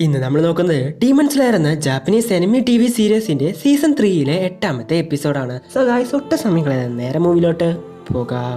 ഇന്ന് നമ്മൾ നോക്കുന്നത് ഡീമൺ സ്ലെയർ എന്ന ജാപ്പനീസ് എനിമി TV സീരീസിന്റെ സീസൺ 3 8ാമത്തെ എപ്പിസോഡാണ്. സോ ഗായ്സ്, ഒട്ട സമയങ്ങളെ നേരെ മൂവിലോട്ട് പോകാം.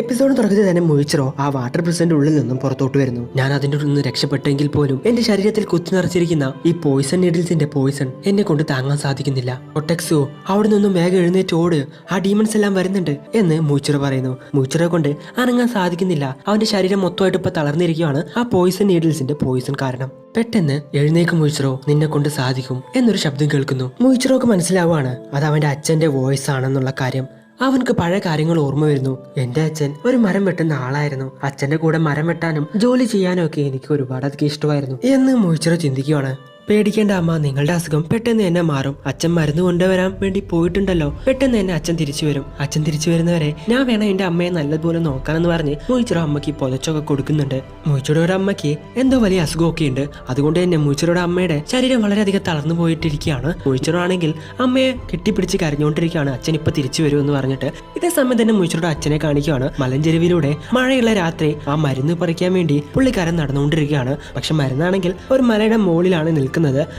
എപ്പിസോഡ് തുടക്കത്തിൽ തന്നെ മുയിച്ചിറോ ആ വാട്ടർ പ്രിസന്റെ ഉള്ളിൽ നിന്നും പുറത്തോട്ട് വരുന്നു. ഞാൻ അതിൻ്റെ ഉള്ളിൽ നിന്ന് രക്ഷപ്പെട്ടെങ്കിൽ പോലും എന്റെ ശരീരത്തിൽ കുത്തി നിറച്ചിരിക്കുന്ന ഈ പോയിസൺ നീഡിൽസിന്റെ പോയിസൺ എന്നെ കൊണ്ട് താങ്ങാൻ സാധിക്കുന്നില്ല. ഒട്ടക്സോ അവിടെ നിന്നും വേഗം എഴുന്നേറ്റ് ഓട്, ആ ഡീമൺസ് എല്ലാം വരുന്നുണ്ട് എന്ന് മുയിച്ചിറോ പറയുന്നു. മുയിച്ചിറോ കൊണ്ട് അനങ്ങാൻ സാധിക്കുന്നില്ല. അവന്റെ ശരീരം മൊത്തമായിട്ട് ഇപ്പൊ തളർന്നിരിക്കുകയാണ് ആ പോയിസൺ നീഡിൽസിന്റെ പോയിസൺ കാരണം. പെട്ടെന്ന് എഴുന്നേക്ക് മുയിച്ചിറോ, നിന്നെ കൊണ്ട് സാധിക്കും എന്നൊരു ശബ്ദം കേൾക്കുന്നു. മുയിച്ചിറോക്ക് മനസ്സിലാവുകയാണ് അത് അവന്റെ അച്ഛന്റെ വോയിസ് ആണെന്നുള്ള കാര്യം. അവനക്ക് പഴയ കാര്യങ്ങൾ ഓർമ്മ വരുന്നു. എന്റെ അച്ഛൻ ഒരു മരം വെട്ടുന്ന ആളായിരുന്നു. അച്ഛന്റെ കൂടെ മരം വെട്ടാനും ജോലി ചെയ്യാനും ഒക്കെ എനിക്ക് ഒരുപാട് അധികം ഇഷ്ടമായിരുന്നു എന്ന് മുയിച്ചിറോ ചിന്തിക്കുകയാണ്. പേടിക്കേണ്ട അമ്മ, നിങ്ങളുടെ അസുഖം പെട്ടെന്ന് തന്നെ മാറും. അച്ഛൻ മരുന്ന് കൊണ്ടുവരാൻ വേണ്ടി പോയിട്ടുണ്ടല്ലോ, പെട്ടെന്ന് തന്നെ അച്ഛൻ തിരിച്ചു വരും. അച്ഛൻ തിരിച്ചു വരുന്നവരെ ഞാൻ വേണം എന്റെ അമ്മയെ നല്ലതുപോലെ നോക്കാനെന്ന് പറഞ്ഞ് മുയിച്ചിറോ അമ്മയ്ക്ക് പൊതച്ചൊക്കെ കൊടുക്കുന്നുണ്ട്. മുയിച്ചിറോയുടെ അമ്മയ്ക്ക് എന്തോ വലിയ അസുഖമൊക്കെ ഉണ്ട്. അതുകൊണ്ട് തന്നെ മുയിച്ചിറോയുടെ അമ്മയുടെ ശരീരം വളരെയധികം തളർന്നു പോയിട്ടിരിക്കുകയാണ്. മുയിച്ചിറോ ആണെങ്കിൽ അമ്മയെ കെട്ടിപ്പിടിച്ച് കരഞ്ഞുകൊണ്ടിരിക്കുകയാണ്, അച്ഛൻ ഇപ്പൊ തിരിച്ചു വരും എന്ന് പറഞ്ഞിട്ട്. ഇതേ സമയം തന്നെ മുയിച്ചിറോയുടെ അച്ഛനെ കാണിക്കുകയാണ്. മലഞ്ചെരുവിലൂടെ മഴയുള്ള രാത്രി ആ മരുന്ന് പറിക്കാൻ വേണ്ടി പുള്ളിക്കാരൻ നടന്നുകൊണ്ടിരിക്കുകയാണ്. പക്ഷെ മരുന്നാണെങ്കിൽ ഒരു മലയുടെ മുകളിലാണ് നിൽക്കുന്നത്.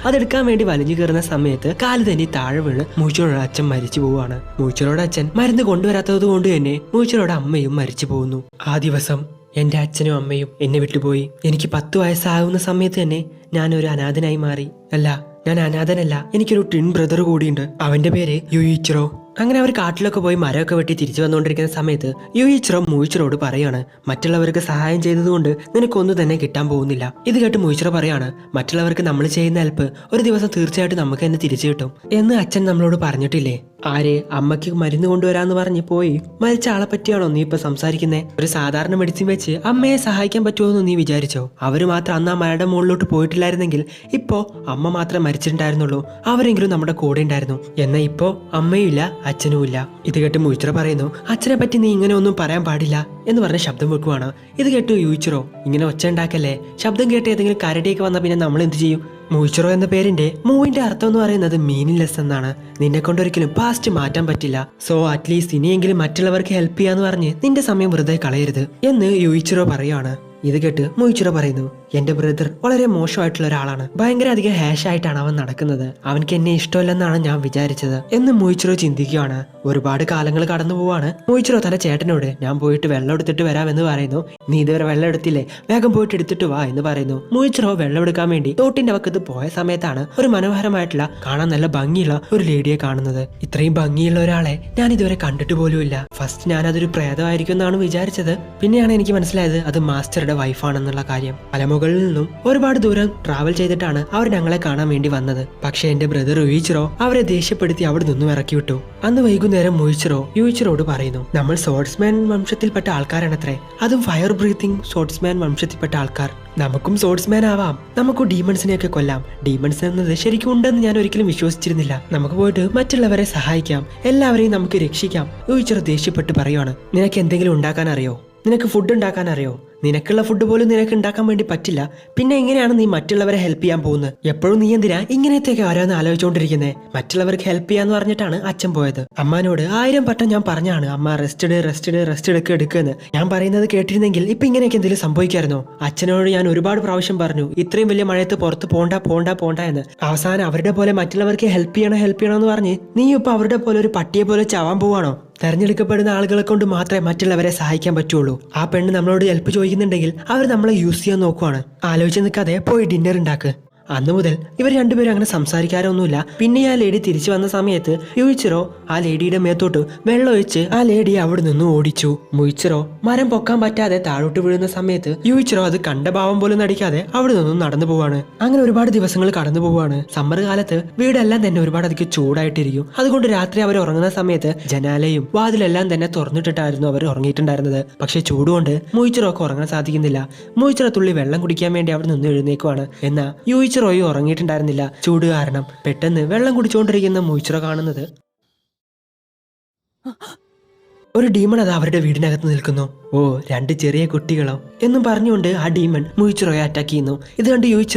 അതെടുക്കാൻ വേണ്ടി വലിഞ്ഞു കയറുന്ന സമയത്ത് കാല് തന്നെ താഴെ വീണ് മൂച്ചിറോയുടെ അച്ഛൻ മരിച്ചു പോവുകയാണ്. മൂച്ചിറോയുടെ അച്ഛൻ മരുന്ന് കൊണ്ടുവരാത്തത് കൊണ്ട് തന്നെ മൂച്ചിറോയുടെ അമ്മയും മരിച്ചു പോകുന്നു. ആ ദിവസം എന്റെ അച്ഛനും അമ്മയും എന്നെ വിട്ടുപോയി. എനിക്ക് 10 വയസ്സാകുന്ന സമയത്ത് തന്നെ ഞാനൊരു അനാഥനായി മാറി. അല്ല, ഞാൻ അനാഥനല്ല, എനിക്കൊരു ട്വിൻ ബ്രദർ കൂടിയുണ്ട്. അവന്റെ പേര് യുയിച്ചിറോ. അങ്ങനെ അവർ കാട്ടിലൊക്കെ പോയി മരമൊക്കെ വെട്ടി തിരിച്ചു വന്നുകൊണ്ടിരിക്കുന്ന സമയത്ത് യുയിച്ചിറോ മുയിച്ചിറോട് പറയാണ്, മറ്റുള്ളവർക്ക് സഹായം ചെയ്തതുകൊണ്ട് നിനക്കൊന്നും തന്നെ കിട്ടാൻ പോകുന്നില്ല. ഇത് കേട്ട് മുയിച്ചിറോ പറയാണ്, മറ്റുള്ളവർക്ക് നമ്മൾ ചെയ്യുന്ന ഹെൽപ്പ് ഒരു ദിവസം തീർച്ചയായിട്ടും നമുക്ക് തന്നെ തിരിച്ചു കിട്ടും എന്ന് അച്ഛൻ നമ്മളോട് പറഞ്ഞിട്ടില്ലേ? ആര്? അമ്മയ്ക്ക് മരുന്ന് കൊണ്ടുവരാന്ന് പറഞ്ഞ് പോയി മരിച്ച ആളെ പറ്റിയാണോ നീ ഇപ്പൊ സംസാരിക്കുന്നേ? ഒരു സാധാരണ മെഡിസിൻ വെച്ച് അമ്മയെ സഹായിക്കാൻ പറ്റുമോ നീ വിചാരിച്ചോ? അവര് മാത്രം അന്ന് ആ മലയുടെ മുകളിലോട്ട് പോയിട്ടില്ലായിരുന്നെങ്കിൽ ഇപ്പോ അമ്മ മാത്രമേ മരിച്ചിട്ടുണ്ടായിരുന്നുള്ളൂ, അവരെങ്കിലും നമ്മുടെ കൂടെ ഉണ്ടായിരുന്നു. എന്നാൽ ഇപ്പോ അമ്മയും ഇല്ല, അച്ഛനും ഇല്ല. ഇത് കേട്ട് മുയിച്ചിറോ പറയുന്നു, അച്ഛനെ പറ്റി നീ ഇങ്ങനെ ഒന്നും പറയാൻ പാടില്ല എന്ന് പറഞ്ഞ ശബ്ദം വെക്കുവാണ്. ഇത് കേട്ട് യുയിച്ചിറോ, ഇങ്ങനെ ഒച്ച ഉണ്ടാക്കല്ലേ, ശബ്ദം കേട്ട് ഏതെങ്കിലും കരടിയൊക്കെ വന്നാൽ പിന്നെ നമ്മൾ എന്ത് ചെയ്യും? മുയിച്ചിറോ എന്ന പേരിന്റെ മൂവിന്റെ അർത്ഥം എന്ന് പറയുന്നത് മീനിങ്ലെസ് എന്നാണ്. നിന്നെ കൊണ്ടൊരിക്കലും പാസ്റ്റ് മാറ്റാൻ പറ്റില്ല. സോ അറ്റ്ലീസ്റ്റ് ഇനിയെങ്കിലും മറ്റുള്ളവർക്ക് ഹെൽപ്പ് ചെയ്യാന്ന് പറഞ്ഞ് നിന്റെ സമയം വെറുതെ കളയരുത് എന്ന് യുയിച്ചിറോ പറയാണ്. ഇത് കേട്ട് മുയിച്ചിറോ പറയുന്നു, എന്റെ ബ്രദർ വളരെ മോശമായിട്ടുള്ള ഒരാളാണ്. ഭയങ്കര അധികം ഹാഷ് ആയിട്ടാണ് അവൻ നടക്കുന്നത്. അവൻക്ക് എന്നെ ഇഷ്ടമല്ലെന്നാണ് ഞാൻ വിചാരിച്ചത് എന്ന് മുയിച്ചിറോ ചിന്തിക്കുകയാണ്. ഒരുപാട് കാലങ്ങൾ കടന്നു പോവാണ്. മുയിച്ചിറോ തന്റെ ചേട്ടനോട് ഞാൻ പോയിട്ട് വെള്ളം എടുത്തിട്ട് വരാമെന്ന് പറയുന്നു. നീ ഇതുവരെ വെള്ളം എടുത്തില്ലേ, വേഗം പോയിട്ട് എടുത്തിട്ട് വാ എന്ന് പറയുന്നു. മുയിച്ചിറോ വെള്ളം എടുക്കാൻ വേണ്ടി തോട്ടിന്റെ വക്കത്ത് പോയ സമയത്താണ് ഒരു മനോഹരമായിട്ടുള്ള കാണാൻ നല്ല ഭംഗിയുള്ള ഒരു ലേഡിയെ കാണുന്നത്. ഇത്രയും ഭംഗിയുള്ള ഒരാളെ ഞാൻ ഇതുവരെ കണ്ടിട്ട് പോലുമില്ല. ഫസ്റ്റ് ഞാൻ അതൊരു പ്രേതമായിരിക്കും എന്നാണ് വിചാരിച്ചത്. പിന്നെയാണ് എനിക്ക് മനസ്സിലായത് അത് മാസ്റ്ററുടെ വൈഫാണെന്നുള്ള കാര്യം. മലമുകളിൽ നിന്നും ഒരുപാട് ദൂരം ട്രാവൽ ചെയ്തിട്ടാണ് അവർ ഞങ്ങളെ കാണാൻ വേണ്ടി വന്നത്. പക്ഷെ എന്റെ ബ്രദർ യുയിച്ചിറോ അവരെ ദേഷ്യപ്പെടുത്തി അവിടെ നിന്നും ഇറക്കി വിട്ടു. അന്ന് വൈകുന്നേരം യുയിച്ചിറോട് പറയുന്നു, നമ്മൾ സോർട്സ്മാൻ വംശത്തിൽപ്പെട്ട ആൾക്കാരാണത്രേ, അതും ഫയർ ബ്രീത്തിങ് സോർട്സ്മാൻ വംശത്തിൽപ്പെട്ട ആൾക്കാർ. നമുക്കും സോർട്സ്മാൻ ആവാം, നമുക്ക് ഡീമൺസിനെയൊക്കെ കൊല്ലാം. ഡീമൺസ് എന്നത് ശരിക്കും ഉണ്ടെന്ന് ഞാൻ ഒരിക്കലും വിശ്വസിച്ചിരുന്നില്ല. നമുക്ക് പോയിട്ട് മറ്റുള്ളവരെ സഹായിക്കാം, എല്ലാവരെയും നമുക്ക് രക്ഷിക്കാം. യുയിച്ചിറോ ദേഷ്യപ്പെട്ട് പറയുവാണ്, നിനക്ക് എന്തെങ്കിലും ഉണ്ടാക്കാൻ അറിയോ? നിനക്ക് ഫുഡ് ഉണ്ടാക്കാൻ അറിയോ? നിനക്കുള്ള ഫുഡ് പോലും നിനക്ക് ഉണ്ടാക്കാൻ വേണ്ടി പറ്റില്ല, പിന്നെ എങ്ങനെയാണ് നീ മറ്റുള്ളവരെ ഹെൽപ്പ് ചെയ്യാൻ പോകുന്നത്? എപ്പോഴും നീ എന്തിനാ ഇങ്ങനത്തെയൊക്കെ ഓരോന്ന് ആലോചിച്ചുകൊണ്ടിരിക്കുന്നേ? മറ്റുള്ളവർക്ക് ഹെൽപ്പ് ചെയ്യാന്ന് പറഞ്ഞിട്ടാണ് അച്ഛൻ പോയത്. അമ്മാനോട് 1000 വട്ടം ഞാൻ പറഞ്ഞാണ്, അമ്മ റെസ്റ്റ് ഒക്കെ എടുക്കുമെന്ന്. ഞാൻ പറയുന്നത് കേട്ടിരുന്നെങ്കിൽ ഇപ്പൊ ഇങ്ങനെയൊക്കെ എന്തെങ്കിലും സംഭവിക്കായിരുന്നോ? അച്ഛനോട് ഞാൻ ഒരുപാട് പ്രാവശ്യം പറഞ്ഞു ഇത്രയും വലിയ മഴയത്ത് പുറത്ത് പോണ്ട എന്ന്. അവസാനം അവരുടെ പോലെ മറ്റുള്ളവർക്ക് ഹെൽപ്പ് ചെയ്യണം എന്ന് പറഞ്ഞ് നീ ഇപ്പൊ അവരുടെ പോലെ ഒരു പട്ടിയെ പോലെ ചാവാൻ പോവാണോ? തെരഞ്ഞെടുക്കപ്പെടുന്ന ആളുകളെ കൊണ്ട് മാത്രമേ മറ്റുള്ളവരെ സഹായിക്കാൻ പറ്റുള്ളൂ. ആ പെണ്ണ് നമ്മളോട് ഹെൽപ്പ് ചോദിക്കുന്നുണ്ടെങ്കിൽ അവർ നമ്മളെ യൂസ് ചെയ്യാൻ നോക്കുവാണ്. ആലോചിച്ച് നിൽക്കാതെ പോയി ഡിന്നർ ഉണ്ടാക്ക്. അന്നു മുതൽ ഇവർ രണ്ടുപേരും അങ്ങനെ സംസാരിക്കാറൊന്നുമില്ല. പിന്നെ ആ ലേഡി തിരിച്ചു വന്ന സമയത്ത് യുയിച്ചിറോ ആ ലേഡിയുടെ മേത്തോട്ട് വെള്ളം ഒഴിച്ച് ആ ലേഡിയെ അവിടെ നിന്ന് ഓടിച്ചു. മുയിച്ചിറോ മരം പൊക്കാൻ പറ്റാതെ താഴോട്ട് വീഴുന്ന സമയത്ത് യുയിച്ചിറോ അത് കണ്ട ഭാവം പോലും നടിക്കാതെ അവിടെ നിന്നും നടന്നു പോവാണ്. അങ്ങനെ ഒരുപാട് ദിവസങ്ങൾ കടന്നു പോവാണ്. സമ്മർ കാലത്ത് വീടെല്ലാം തന്നെ ഒരുപാട് അധികം ചൂടായിട്ടിരിക്കും. അതുകൊണ്ട് രാത്രി അവർ ഉറങ്ങുന്ന സമയത്ത് ജനാലയും വാതിലെല്ലാം തന്നെ തുറന്നിട്ടിട്ടായിരുന്നു അവർ ഉറങ്ങിയിട്ടുണ്ടായിരുന്നത്. പക്ഷെ ചൂടുകൊണ്ട് മുയിച്ചിറോക്ക് ഉറങ്ങാൻ സാധിക്കുന്നില്ല. മുയിച്ചിറോ തുള്ളി വെള്ളം കുടിക്കാൻ വേണ്ടി അവിടെ നിന്ന് എഴുന്നേക്കുവാണ്. എന്നാൽ യുയിച്ചിറോ ഉറങ്ങിയിട്ടുണ്ടായിരുന്നില്ല ചൂട് കാരണം. പെട്ടെന്ന് വെള്ളം കുടിച്ചുകൊണ്ടിരിക്കുന്ന മുയിച്ചിറോ കാണുന്നത് ഒരു ഡീമൺ അത് അവരുടെ വീടിനകത്ത് നിൽക്കുന്നു. ഓ, 2 ചെറിയ കുട്ടികളോ എന്നും പറഞ്ഞുകൊണ്ട് ആ ഡീമൺ മുയിച്ചിറോയെ അറ്റാക്ക് ചെയ്യുന്നു. ഇത് കണ്ട്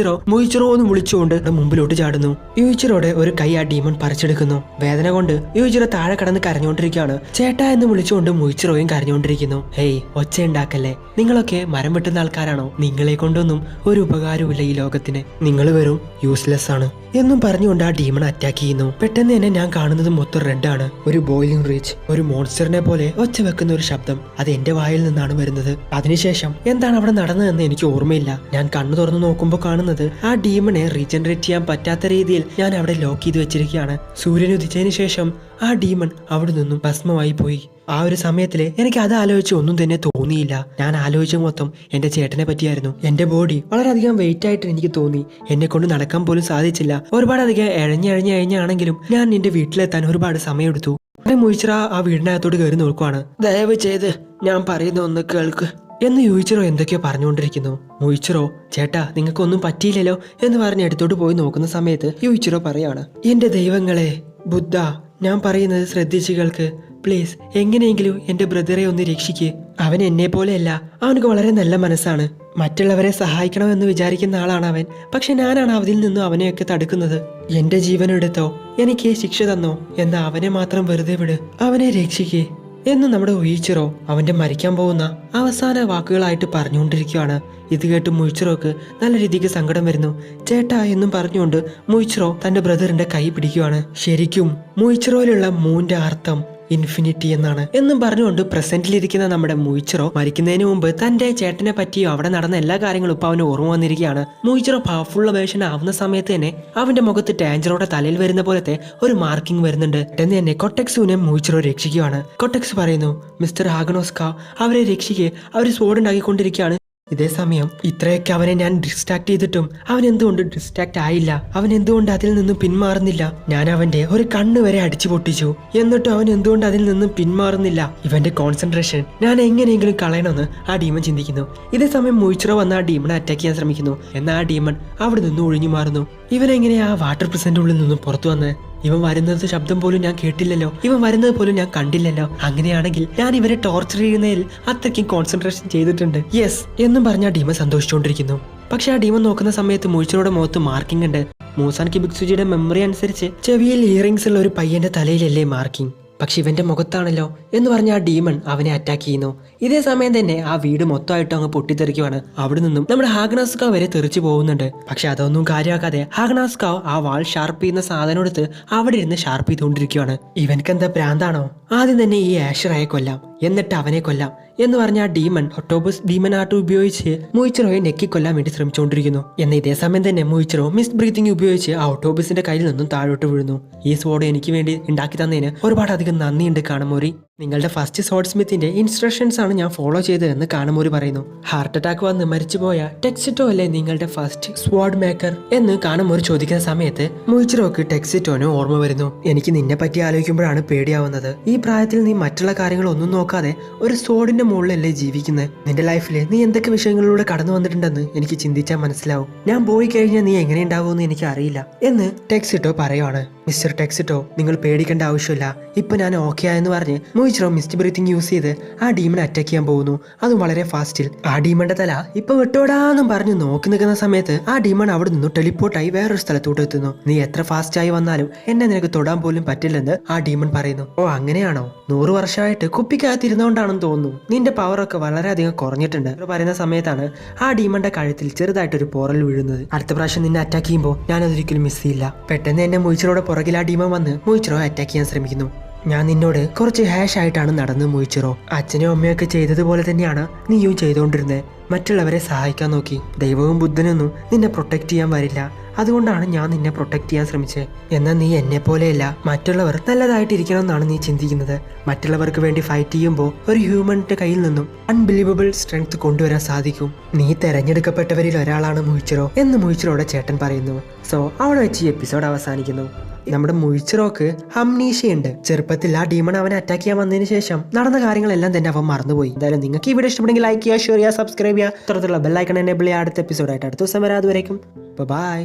മുയിച്ചിറോ എന്ന് വിളിച്ചുകൊണ്ട് മുമ്പിലോട്ട് ചാടുന്നു. യുയിച്ചിറോയുടെ ഒരു കൈ ആ ഡീമൺ പറിച്ചെടുക്കുന്നു. വേദന കൊണ്ട് യുയിച്ചിറോ താഴെ കടന്ന് കരഞ്ഞുകൊണ്ടിരിക്കുകയാണ്. ചേട്ടാ എന്ന് വിളിച്ചുകൊണ്ട് മുയിച്ചിറോയും കരഞ്ഞുകൊണ്ടിരിക്കുന്നു. ഹേയ്, ഒച്ച ഉണ്ടാക്കല്ലേ, നിങ്ങളൊക്കെ മരം വെട്ടുന്ന ആൾക്കാരാണോ? നിങ്ങളെ കൊണ്ടൊന്നും ഒരു ഉപകാരമില്ല ഈ ലോകത്തിന്, നിങ്ങൾ വെറും യൂസ്ലെസ് ആണ് എന്നും പറഞ്ഞുകൊണ്ട് ആ ഡീമൺ അറ്റാക്ക് ചെയ്യുന്നു. പെട്ടെന്ന് തന്നെ ഞാൻ കാണുന്നത് മൊത്തം റെഡ് ആണ്. ഒരു ബോയിലിംഗ് റീച്ച്, ഒരു മോൺസ്റ്ററിനെ പോലെ ഒച്ച വെക്കുന്ന ഒരു ശബ്ദം അത് എന്റെ വായിൽ നിന്നാണ് വരുന്നത്. അതിനുശേഷം എന്താണ് അവിടെ നടന്നതെന്ന് എനിക്ക് ഓർമ്മയില്ല. ഞാൻ കണ്ണു തുറന്നു നോക്കുമ്പോൾ കാണുന്നത് ആ ഡീമണെ റീജനറേറ്റ് ചെയ്യാൻ പറ്റാത്ത രീതിയിൽ ഞാൻ അവിടെ ലോക്ക് ചെയ്ത് വെച്ചിരിക്കുകയാണ്. സൂര്യൻ ഉദിച്ചതിന് ശേഷം ആ ഡീമൺ അവിടെ നിന്നും ഭസ്മമായി പോയി. ആ ഒരു സമയത്തില് എനിക്ക് അത് ആലോചിച്ച് ഒന്നും തന്നെ തോന്നിയില്ല. ഞാൻ ആലോചിച്ച മൊത്തം എന്റെ ചേട്ടനെ പറ്റിയായിരുന്നു. എന്റെ ബോഡി വളരെയധികം വെയിറ്റ് ആയിട്ട് എനിക്ക് തോന്നി. എന്നെ കൊണ്ട് നടക്കാൻ പോലും സാധിച്ചില്ല. ഒരുപാടധികം എഴഞ്ഞാണെങ്കിലും ഞാൻ എന്റെ വീട്ടിലെത്താൻ ഒരുപാട് സമയമെടുത്തു. മുയിച്ചിറ ആ വീടിനകത്തോട് കയറി നോക്കുവാണ്. ദയവ് ചെയ്ത് ഞാൻ പറയുന്ന ഒന്ന് കേൾക്ക് എന്ന് യുയിച്ചിറോ എന്തൊക്കെയോ പറഞ്ഞുകൊണ്ടിരിക്കുന്നു. മുയിച്ചിറോ, ചേട്ടാ നിങ്ങൾക്കൊന്നും പറ്റിയില്ലല്ലോ എന്ന് പറഞ്ഞ് എടുത്തോട്ട് പോയി നോക്കുന്ന സമയത്ത് യുയിച്ചിറോ പറയാണ്, എന്റെ ദൈവങ്ങളെ, ബുദ്ധ, ഞാൻ പറയുന്നത് ശ്രദ്ധിച്ചു കേൾക്ക്. പ്ലീസ്, എങ്ങനെയെങ്കിലും എന്റെ ബ്രദറെ ഒന്ന് രക്ഷിക്ക്. അവൻ എന്നെ പോലെയല്ല, അവനക്ക് വളരെ നല്ല മനസ്സാണ്. മറ്റുള്ളവരെ സഹായിക്കണമെന്ന് വിചാരിക്കുന്ന ആളാണ് അവൻ. പക്ഷെ ഞാനാണ് അതിൽ നിന്നും അവനെയൊക്കെ തടുക്കുന്നത്. എന്റെ ജീവൻ എടുത്തോ, എനിക്ക് ശിക്ഷ തന്നോ, എന്നാ അവനെ മാത്രം വെറുതെ വിട്, അവനെ രക്ഷിക്കേ എന്ന് നമ്മുടെ ഉയിച്ചിറോ അവന്റെ മരിക്കാൻ പോകുന്ന അവസാന വാക്കുകളായിട്ട് പറഞ്ഞുകൊണ്ടിരിക്കുകയാണ്. ഇത് കേട്ട് മുയിച്ചിറോക്ക് നല്ല രീതിക്ക് സങ്കടം വരുന്നു. ചേട്ടാ എന്നും പറഞ്ഞുകൊണ്ട് മുയിച്ചിറോ തന്റെ ബ്രദറിന്റെ കൈ പിടിക്കുകയാണ്. ശരിക്കും മുയിച്ചിറോയിലുള്ള മൂന്റെ അർത്ഥം ഇൻഫിനിറ്റി എന്നാണ് എന്നും പറഞ്ഞുകൊണ്ട് പ്രസന്റിലിരിക്കുന്ന നമ്മുടെ മുയിച്ചിറോ മരിക്കുന്നതിന് മുമ്പ് തന്റെ ചേട്ടനെ പറ്റിയോ അവിടെ നടന്ന എല്ലാ കാര്യങ്ങളും ഇപ്പൊ അവന് ഓർമ്മ വന്നിരിക്കുകയാണ്. മുയിച്ചിറോ പവർഫുൾ വേർഷൻ ആവുന്ന സമയത്ത് തന്നെ അവന്റെ മുഖത്ത് ടാഞ്ചറോടെ തലയിൽ വരുന്ന പോലത്തെ ഒരു മാർക്കിംഗ് വരുന്നുണ്ട്. എന്ന് തന്നെ കൊട്ടെക്സുവിനെ മുയിച്ചിറോ രക്ഷിക്കുകയാണ്. കൊട്ടെക്സ് പറയുന്നു, മിസ്റ്റർ ഹാഗനോസ്ക അവരെ രക്ഷിക്കെ, അവർ സ്വോർഡ് ഉണ്ടാക്കിക്കൊണ്ടിരിക്കുകയാണ്. ഇതേ സമയം ഇത്രയൊക്കെ അവനെ ഞാൻ ഡിസ്ട്രാക്ട് ചെയ്തിട്ടും അവൻ എന്തുകൊണ്ട് ഡിസ്ട്രാക്ട് ആയില്ല? അവൻ എന്തുകൊണ്ട് അതിൽ നിന്നും പിന്മാറുന്നില്ല? ഞാൻ അവന്റെ ഒരു കണ്ണ് വരെ അടിച്ചു പൊട്ടിച്ചു, എന്നിട്ടും അവൻ എന്തുകൊണ്ട് അതിൽ നിന്നും പിന്മാറുന്നില്ല? ഇവന്റെ കോൺസെൻട്രേഷൻ ഞാൻ എങ്ങനെയെങ്കിലും കളയണമെന്ന് ആ ഡീമൺ ചിന്തിക്കുന്നു. ഇതേ സമയം മുയിച്ചിറോ വന്ന് ആ ഡീമണെ അറ്റാക്ക് ചെയ്യാൻ ശ്രമിക്കുന്നു. എന്നാൽ ആ ഡീമൺ അവിടെ നിന്ന് ഒഴിഞ്ഞു മാറുന്നു. ഇവനെങ്ങനെ ആ വാട്ടർ പ്രസന്റ് ഉള്ളിൽ നിന്നും പുറത്തു വന്ന്? ഇവൻ വരുന്നത് ശബ്ദം പോലും ഞാൻ കേട്ടില്ലല്ലോ, ഇവൻ വരുന്നത് പോലും ഞാൻ കണ്ടില്ലല്ലോ. അങ്ങനെയാണെങ്കിൽ ഞാൻ ഇവരെ ടോർച്ചർ ചെയ്യുന്നതിൽ അത്രയ്ക്കും കോൺസെൻട്രേഷൻ ചെയ്തിട്ടുണ്ട്. യെസ് എന്നും പറഞ്ഞ ആ ഡീമൺ സന്തോഷിച്ചുകൊണ്ടിരിക്കുന്നു. പക്ഷെ ആ ഡീമൺ നോക്കുന്ന സമയത്ത് മുയിച്ചിറോയുടെ മുഖത്ത് മാർക്കിംഗ് ഉണ്ട്. മൂസാൻ കിബിക്സുജിയുടെ മെമ്മറി അനുസരിച്ച് ചെവിയിൽ ഇയറിംഗ്സ് ഉള്ള ഒരു പയ്യന്റെ തലയിലല്ലേ മാർക്കിംഗ്, പക്ഷെ ഇവന്റെ മുഖത്താണല്ലോ എന്ന് പറഞ്ഞ ആ ഡീമൺ അവനെ അറ്റാക്ക് ചെയ്യുന്നു. ഇതേ സമയം തന്നെ ആ വീട് മൊത്തമായിട്ട് അങ്ങ് പൊട്ടിത്തെറിക്കുവാണ്. അവിടെ നിന്നും നമ്മുടെ ഹാഗ്നാസ്കാവ് വരെ തെറിച്ചു പോകുന്നുണ്ട്. പക്ഷെ അതൊന്നും കാര്യമാക്കാതെ ഹാഗ്നാസ്കാവ് ആ വാൾ ഷാർപ്പ് ചെയ്യുന്ന സാധനം എടുത്ത് അവിടെ ഇരുന്ന് ഷാർപ്പ് ചെയ്തുകൊണ്ടിരിക്കുകയാണ്. ഇവനക്ക് എന്താ ഭ്രാന്താണോ? ആദ്യം തന്നെ ഈ ആഷറായെ കൊല്ലാം, എന്നിട്ട് അവനെ കൊല്ലാം എന്ന് പറഞ്ഞ ആ ഡീമൺ ഒക്ടോബസ് ഡീമൺ ആർട്ട് ഉപയോഗിച്ച് മുയിച്ചിറോയെ നെക്കിക്കൊല്ലാൻ വേണ്ടി ശ്രമിച്ചുകൊണ്ടിരിക്കുന്നു. എന്നാൽ ഇതേ സമയം തന്നെ മുയിച്ചിറോ മിസ് ബ്രീത്തിങ് ഉപയോഗിച്ച് ആ ഒക്ടോബസിന്റെ കയ്യിൽ നിന്നും താഴോട്ട് വീഴുന്നു. ഈ സ്വോർഡ് എനിക്ക് വേണ്ടി ഉണ്ടാക്കി തന്നതിന് ഒരുപാടധികം നന്ദിയുണ്ട് കാണമോരി. നിങ്ങളുടെ ഫസ്റ്റ് സോർഡ് സ്മിത്തിന്റെ ഇൻസ്ട്രക്ഷൻസ് ആണ് ഞാൻ ഫോളോ ചെയ്തതെന്ന് കാണമോരി പറയുന്നു. ഹാർട്ട് അറ്റാക്ക് വന്ന് മരിച്ചുപോയ ടെക്സിറ്റോ അല്ലേ നിങ്ങളുടെ ഫസ്റ്റ് സ്വാഡ് മേക്കർ എന്ന് കാണമോരി ചോദിക്കുന്ന സമയത്ത് മുയിച്ചിറോക്ക് ടെക്സിറ്റോന് ഓർമ്മ വരുന്നു. എനിക്ക് നിന്നെ പറ്റി ആലോചിക്കുമ്പോഴാണ് പേടിയാവുന്നത്. ഈ പ്രായത്തിൽ നീ മറ്റുള്ള കാര്യങ്ങളൊന്നും നോക്കാതെ ഒരു സോഡിന്റെ മുകളിലല്ലേ ജീവിക്കുന്നത്? നിന്റെ ലൈഫിൽ നീ എന്തൊക്കെ വിഷയങ്ങളിലൂടെ കടന്നു വന്നിട്ടുണ്ടെന്ന് എനിക്ക് ചിന്തിച്ചാൽ മനസ്സിലാവും. ഞാൻ പോയി കഴിഞ്ഞാൽ നീ എങ്ങനെ ഉണ്ടാവുമെന്ന് എനിക്ക് അറിയില്ല എന്ന് ടെക്സിറ്റോ പറയുവാണ്. മിസ്റ്റർ ടെക്സിറ്റോ, നിങ്ങൾ പേടിക്കേണ്ട ആവശ്യമില്ല, ഇപ്പൊ ഞാൻ ഓക്കെ ആയെന്ന് പറഞ്ഞ് മുയിച്ചിറോ മിസ്റ്റ് ബ്രീത്തിങ് യൂസ് ചെയ്ത് ആ ഡീമനെ അറ്റാക്ക് ചെയ്യാൻ പോകുന്നു. അതും വളരെ ഫാസ്റ്റിൽ. ആ ഡീമന്റെ തല ഇപ്പൊ വിട്ടോടാന്നും പറഞ്ഞ് നോക്കി നിൽക്കുന്ന സമയത്ത് ആ ഡീമൺ അവിടെ നിന്ന് ടെലിപ്പോർട്ടായി വേറൊരു സ്ഥലത്തോട്ട് എത്തുന്നു. നീ എത്ര ഫാസ്റ്റ് ആയി വന്നാലും എന്നെ നിനക്ക് തൊടാൻ പോലും പറ്റില്ലെന്ന് ആ ഡീമൺ പറയുന്നു. ഓ അങ്ങനെയാണോ? 100 വർഷമായിട്ട് കുപ്പിക്കകത്തിരുന്നോണ്ടാണെന്ന് തോന്നുന്നു. നിന്റെ പവറൊക്കെ വളരെയധികം കുറഞ്ഞിട്ടുണ്ട് പറയുന്ന സമയത്താണ് ആ ഡീമന്റെ കഴുത്തിൽ ചെറുതായിട്ടൊരു പോറൽ വീഴുന്നത്. അടുത്ത പ്രാവശ്യം നിന്നെ അറ്റാക്ക് ചെയ്യുമ്പോൾ ഞാനതൊരിക്കലും മിസ് ചെയ്യില്ല. പെട്ടെന്ന് എന്നെ മുയിച്ചിറോടെ പുറകിൽ ആ ഡീമൺ വന്ന് മുയിച്ചിറോ അറ്റാക്ക് ചെയ്യാൻ ശ്രമിക്കുന്നു. ഞാൻ നിന്നോട് കുറച്ച് ഹാഷ് ആയിട്ടാണ് നടന്ന് മുയിച്ചിറോ. അച്ഛനും അമ്മയൊക്കെ ചെയ്തതുപോലെ തന്നെയാണ് നീയും ചെയ്തുകൊണ്ടിരുന്നത്. മറ്റുള്ളവരെ സഹായിക്കാൻ നോക്കി. ദൈവവും ബുദ്ധനൊന്നും നിന്നെ പ്രൊട്ടക്ട് ചെയ്യാൻ വരില്ല. അതുകൊണ്ടാണ് ഞാൻ നിന്നെ പ്രൊട്ടക്ട് ചെയ്യാൻ ശ്രമിച്ചത്. എന്നാൽ നീ എന്നെ പോലെയല്ല. മറ്റുള്ളവർ നല്ലതായിട്ടിരിക്കണം എന്നാണ് നീ ചിന്തിക്കുന്നത്. മറ്റുള്ളവർക്ക് വേണ്ടി ഫൈറ്റ് ചെയ്യുമ്പോൾ ഒരു ഹ്യൂമന്റെ കയ്യിൽ നിന്നും അൺബിലീവബിൾ സ്ട്രെങ്ത് കൊണ്ടുവരാൻ സാധിക്കും. നീ തെരഞ്ഞെടുക്കപ്പെട്ടവരിൽ ഒരാളാണ് മുയിച്ചിറോ എന്ന് മുയിച്ചിറോയുടെ ചേട്ടൻ പറയുന്നു. സോ അവിടെ വെച്ച് ഈ എപ്പിസോഡ് അവസാനിക്കുന്നു. നമ്മുടെ മുയിച്ചിറോക്ക് അംനീഷ്യയുണ്ട്. ചെറുപ്പത്തിൽ ആ ഡീമൺ അവനെ അറ്റാക്ക് ചെയ്യാൻ വന്നതിന് ശേഷം നടന്ന കാര്യങ്ങളെല്ലാം തന്നെ അവൻ മറന്നുപോയി. എന്തായാലും നിങ്ങൾക്ക് ഈ വീഡിയോ ഇഷ്ടപ്പെടുമെങ്കിൽ ലൈക്ക് ചെയ്യുക, ഷെയർ ചെയ്യുക, സബ്സ്ക്രൈബ് ചെയ്യുക, തുടർന്നുള്ള ബെല്ലൈക്കൺ എനേബിൾ ചെയ്യുക. അടുത്ത എപ്പിസോഡായിട്ട് അടുത്ത ദിവസം വരാം. അതുവരേക്കും ബൈ.